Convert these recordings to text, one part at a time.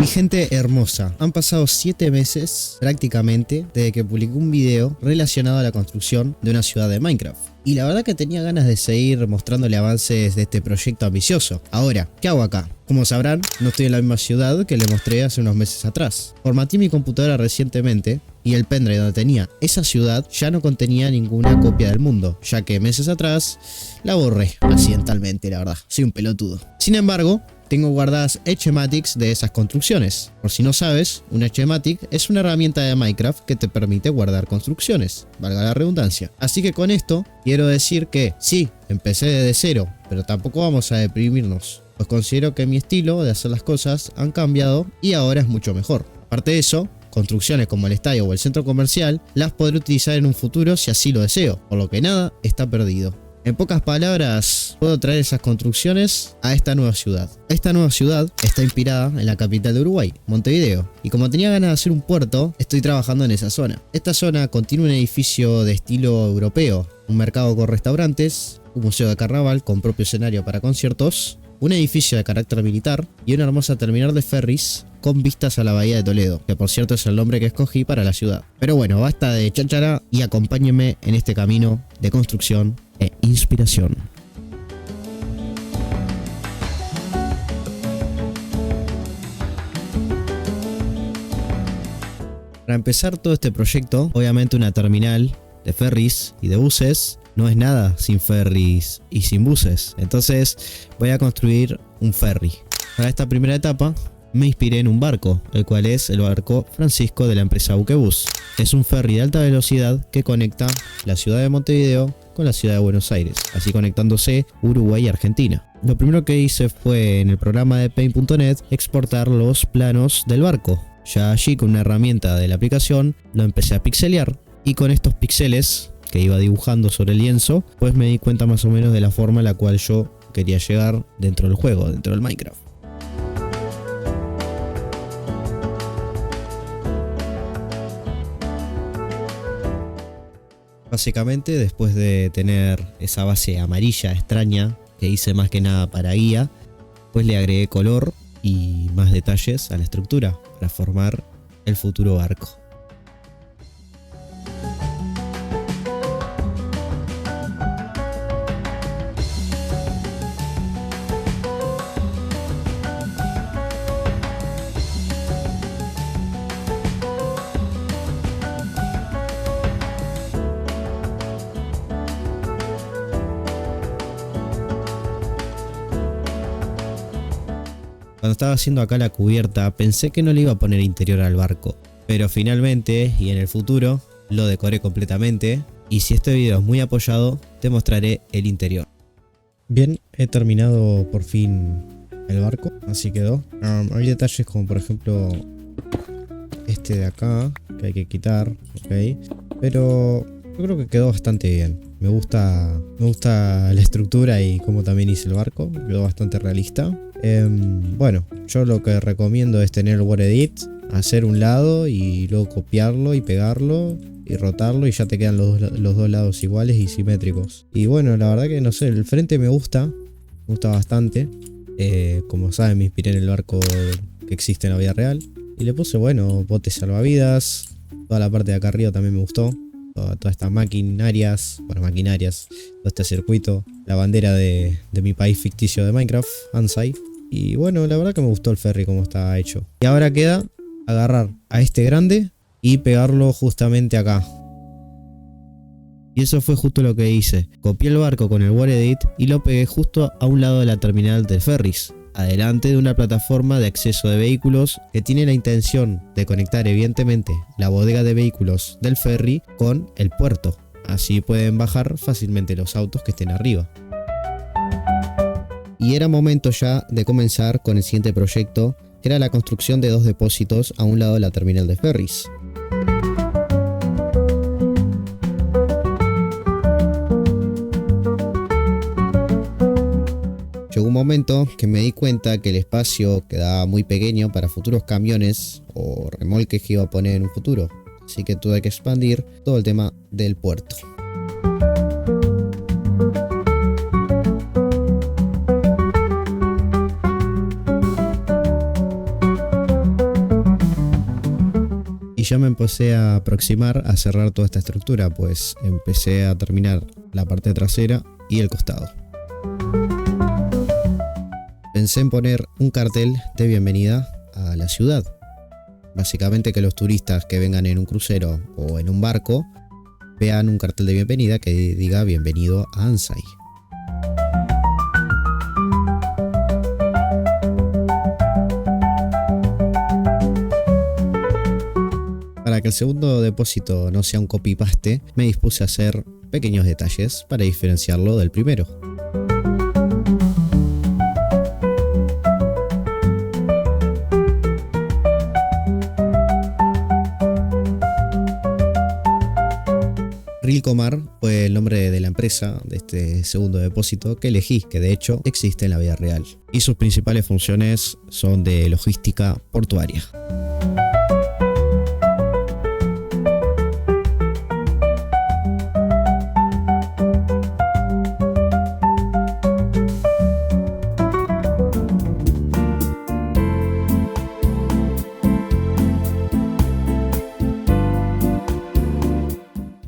gente hermosa, han pasado 7 meses prácticamente desde que publiqué un video relacionado a la construcción de una ciudad de Minecraft. Y la verdad que tenía ganas de seguir mostrándole avances de este proyecto ambicioso. Ahora, ¿qué hago acá? Como sabrán, no estoy en la misma ciudad que le mostré hace unos meses atrás. Formateé mi computadora recientemente y el pendrive donde tenía esa ciudad ya no contenía ninguna copia del mundo, ya que meses atrás la borré accidentalmente, la verdad. Soy un pelotudo. Sin embargo, tengo guardadas schematics de esas construcciones. Por si no sabes, un schematic es una herramienta de Minecraft que te permite guardar construcciones, valga la redundancia. Así que con esto quiero decir que sí, empecé desde cero, pero tampoco vamos a deprimirnos, pues considero que mi estilo de hacer las cosas han cambiado y ahora es mucho mejor. Aparte de eso, construcciones como el estadio o el centro comercial las podré utilizar en un futuro si así lo deseo, por lo que nada está perdido. En pocas palabras, puedo traer esas construcciones a esta nueva ciudad. Esta nueva ciudad está inspirada en la capital de Uruguay, Montevideo. Y como tenía ganas de hacer un puerto, estoy trabajando en esa zona. Esta zona contiene un edificio de estilo europeo, un mercado con restaurantes, un museo de carnaval con propio escenario para conciertos, un edificio de carácter militar y una hermosa terminal de ferries con vistas a la bahía de Toledo, que por cierto es el nombre que escogí para la ciudad. Pero bueno, basta de cháchara y acompáñenme en este camino de construcción e inspiración. Para empezar todo este proyecto, obviamente una terminal de ferries y de buses no es nada sin ferries y sin buses. Entonces voy a construir un ferry. Para esta primera etapa me inspiré en un barco, el cual es el barco Francisco de la empresa Buquebus. Es un ferry de alta velocidad que conecta la ciudad de Montevideo con la ciudad de Buenos Aires, así conectándose Uruguay y Argentina. Lo primero que hice fue en el programa de Paint.net exportar los planos del barco. Ya allí con una herramienta de la aplicación lo empecé a pixelear y con estos píxeles que iba dibujando sobre el lienzo, pues me di cuenta más o menos de la forma a la cual yo quería llegar dentro del juego, dentro del Minecraft. Básicamente, después de tener esa base amarilla extraña que hice más que nada para guía, pues le agregué color y más detalles a la estructura para formar el futuro barco. Cuando estaba haciendo acá la cubierta pensé que no le iba a poner interior al barco, pero finalmente y en el futuro lo decoré completamente y si este video es muy apoyado te mostraré el interior. Bien, he terminado por fin el barco, así quedó. Hay detalles como por ejemplo este de acá que hay que quitar, ok, pero yo creo que quedó bastante bien. Me gusta la estructura y cómo también hice el barco, quedó bastante realista. Bueno, yo lo que recomiendo es tener el Word Edit, hacer un lado y luego copiarlo y pegarlo y rotarlo y ya te quedan los dos lados iguales y simétricos. Y bueno, la verdad que no sé, el frente me gusta bastante. Como saben, me inspiré en el barco que existe en la vida real y le puse, bueno, botes salvavidas. Toda la parte de acá arriba también me gustó. Todas estas maquinarias, todo este circuito, la bandera de mi país ficticio de Minecraft, Ansai. Y bueno, la verdad que me gustó el ferry como está hecho. Y ahora queda agarrar a este grande y pegarlo justamente acá. Y eso fue justo lo que hice. Copié el barco con el Word Edit y lo pegué justo a un lado de la terminal del ferries, adelante de una plataforma de acceso de vehículos que tiene la intención de conectar evidentemente la bodega de vehículos del ferry con el puerto. Así pueden bajar fácilmente los autos que estén arriba. Y era momento ya de comenzar con el siguiente proyecto, que era la construcción de 2 depósitos a un lado de la terminal de ferries. Llegó un momento que me di cuenta que el espacio quedaba muy pequeño para futuros camiones o remolques que iba a poner en un futuro, así que tuve que expandir todo el tema del puerto. ya me empecé a aproximar a cerrar toda esta estructura, pues empecé a terminar la parte trasera y el costado. Pensé en poner un cartel de bienvenida a la ciudad. Básicamente que los turistas que vengan en un crucero o en un barco vean un cartel de bienvenida que diga bienvenido a Ansai. Para que el segundo depósito no sea un copy-paste, me dispuse a hacer pequeños detalles para diferenciarlo del primero. Rilcomar fue el nombre de la empresa de este segundo depósito que elegí, que de hecho existe en la vida real, y sus principales funciones son de logística portuaria.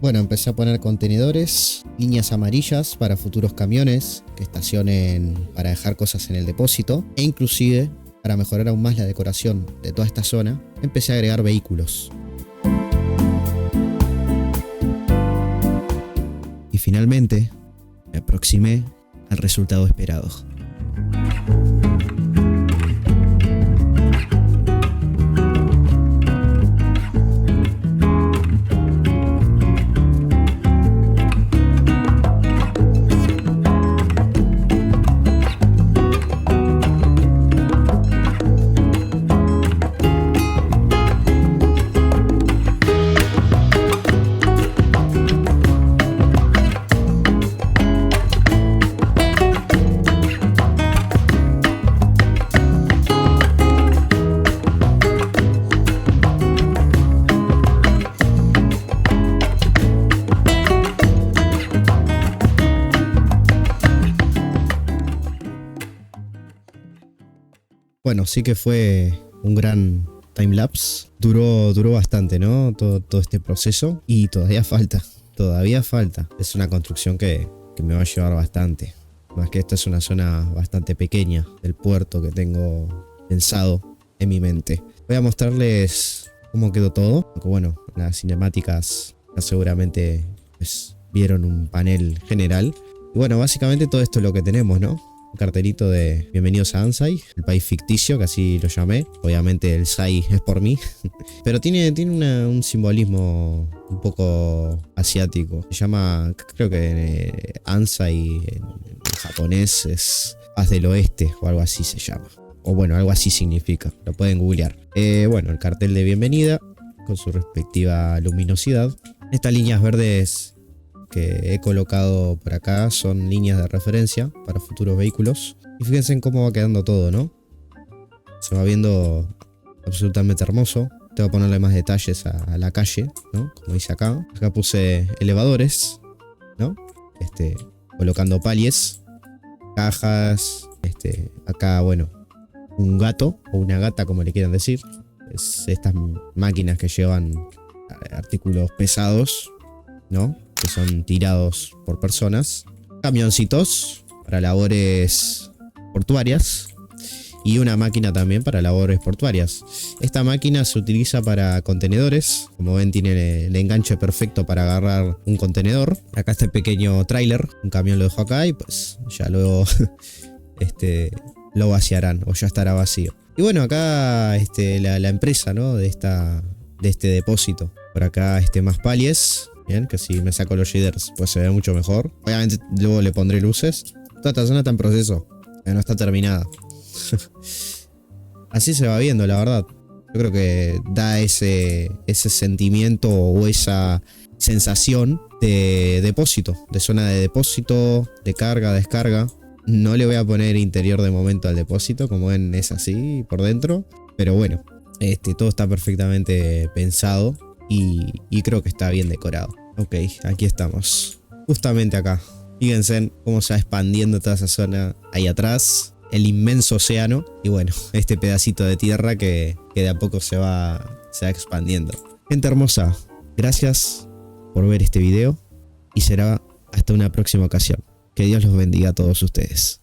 Bueno, empecé a poner contenedores, líneas amarillas para futuros camiones que estacionen para dejar cosas en el depósito, e inclusive, para mejorar aún más la decoración de toda esta zona, empecé a agregar vehículos. Y finalmente, me aproximé al resultado esperado. Bueno, sí que fue un gran timelapse. Duró bastante, ¿no? Todo este proceso. Y todavía falta. Es una construcción que me va a llevar bastante. Más que esta es una zona bastante pequeña del puerto que tengo pensado en mi mente. Voy a mostrarles cómo quedó todo. Aunque bueno, las cinemáticas ya seguramente pues, vieron un panel general. Y bueno, básicamente todo esto es lo que tenemos, ¿no? Un cartelito de bienvenidos a Ansai, el país ficticio, que así lo llamé. Obviamente el Sai es por mí. Pero tiene un simbolismo un poco asiático. Se llama, creo que Ansai en japonés es paz del oeste o algo así se llama. O bueno, algo así significa. Lo pueden googlear. Bueno, el cartel de bienvenida con su respectiva luminosidad. Estas líneas verdes que he colocado por acá son líneas de referencia para futuros vehículos. Y fíjense en cómo va quedando todo, ¿no? Se va viendo absolutamente hermoso. Tengo que ponerle más detalles a la calle, ¿no? Como dice acá. Acá puse elevadores, ¿no? Colocando palies, cajas. Acá, bueno, un gato o una gata, como le quieran decir. Es estas máquinas que llevan artículos pesados, ¿no? Que son tirados por personas. Camioncitos para labores portuarias. Y una máquina también para labores portuarias. Esta máquina se utiliza para contenedores. Como ven, tiene el enganche perfecto para agarrar un contenedor. Acá está el pequeño tráiler. Un camión lo dejo acá y pues ya luego lo vaciarán o ya estará vacío. Y bueno, acá la empresa, ¿no? de este depósito. Por acá más palies. Bien, que si me saco los shaders pues se ve mucho mejor. Obviamente luego le pondré luces. Toda esta zona está en proceso, no está terminada. Así se va viendo, la verdad. Yo creo que da ese sentimiento o esa sensación de depósito, de zona de depósito, de carga, descarga. No le voy a poner interior de momento al depósito, como ven es así por dentro. Pero bueno, todo está perfectamente pensado. Y creo que está bien decorado. Ok, aquí estamos. Justamente acá. Fíjense cómo se va expandiendo toda esa zona ahí atrás. El inmenso océano. Y bueno, este pedacito de tierra que de a poco se va expandiendo. Gente hermosa, gracias por ver este video y será hasta una próxima ocasión. Que Dios los bendiga a todos ustedes.